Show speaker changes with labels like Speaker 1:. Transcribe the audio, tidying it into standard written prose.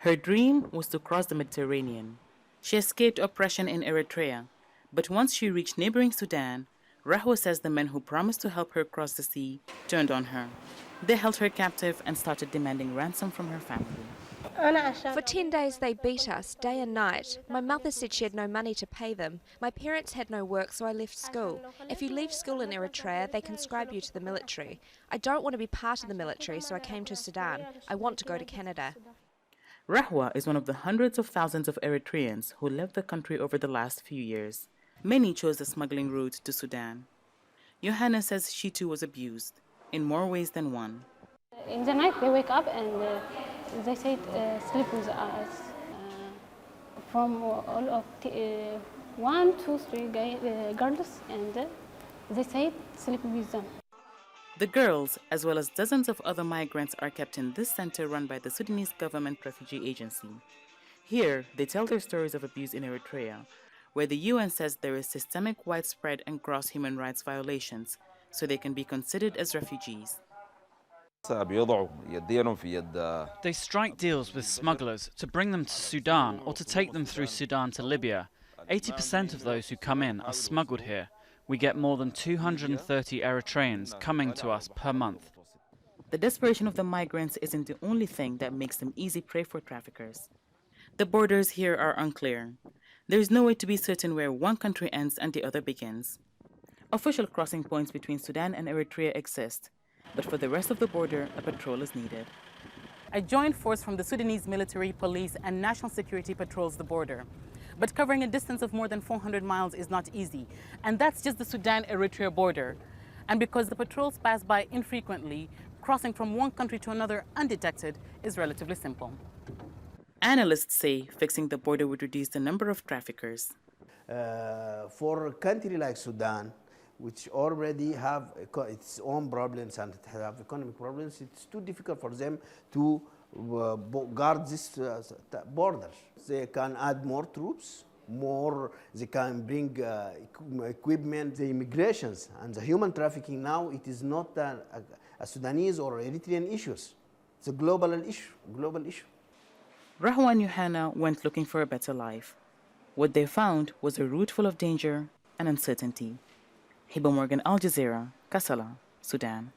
Speaker 1: Her dream was to cross the Mediterranean. She escaped oppression in Eritrea, but once she reached neighboring Sudan, RAHWA says the men who promised to help her cross the sea turned on her. They held her captive and started demanding ransom from her family.
Speaker 2: For 10 days they beat us, day and night. My mother said she had no money to pay them. My parents had no work, so I left school. If you leave school in Eritrea, they conscribe you to the military. I don't want to be part of the military, so I came to Sudan. I want to go to Canada.
Speaker 1: RAHWA is one of the hundreds of thousands of Eritreans who left the country over the last few years. Many chose the smuggling route to Sudan. Johanna says she too was abused, in more ways than one.
Speaker 3: In the night they wake up and they say sleep with us. From all of 1, 2, 3 girls, and they say sleep with them.
Speaker 1: The girls, as well as dozens of other migrants, are kept in this center run by the Sudanese government refugee agency. Here, they tell their stories of abuse in Eritrea, where the UN says there is systemic, widespread, and gross human rights violations, so they can be considered as refugees.
Speaker 4: They strike deals with smugglers to bring them to Sudan or to take them through Sudan to Libya. 80% of those who come in are smuggled here. We get more than 230 Eritreans coming to us per month.
Speaker 1: The desperation of the migrants isn't the only thing that makes them easy prey for traffickers. The borders here are unclear. There is no way to be certain where one country ends and the other begins. Official crossing points between Sudan and Eritrea exist, but for the rest of the border, a patrol is needed. A joint force from the Sudanese military, police, and national security patrols the border. But covering a distance of more than 400 miles is not easy, and that's just the Sudan-Eritrea border. And because the patrols pass by infrequently, crossing from one country to another undetected is relatively simple. Analysts say fixing the border would reduce the number of traffickers.
Speaker 5: For a country like Sudan, which already have its own problems and have economic problems, it's too difficult for them to guard this borders. They can add more troops, they can bring equipment, the immigrations, and the human trafficking now, it is not a Sudanese or Eritrean issues. It's a global issue.
Speaker 1: RAHWA and Johanna went looking for a better life. What they found was a route full of danger and uncertainty. Hiba, Al Jazeera, Kassala, Sudan.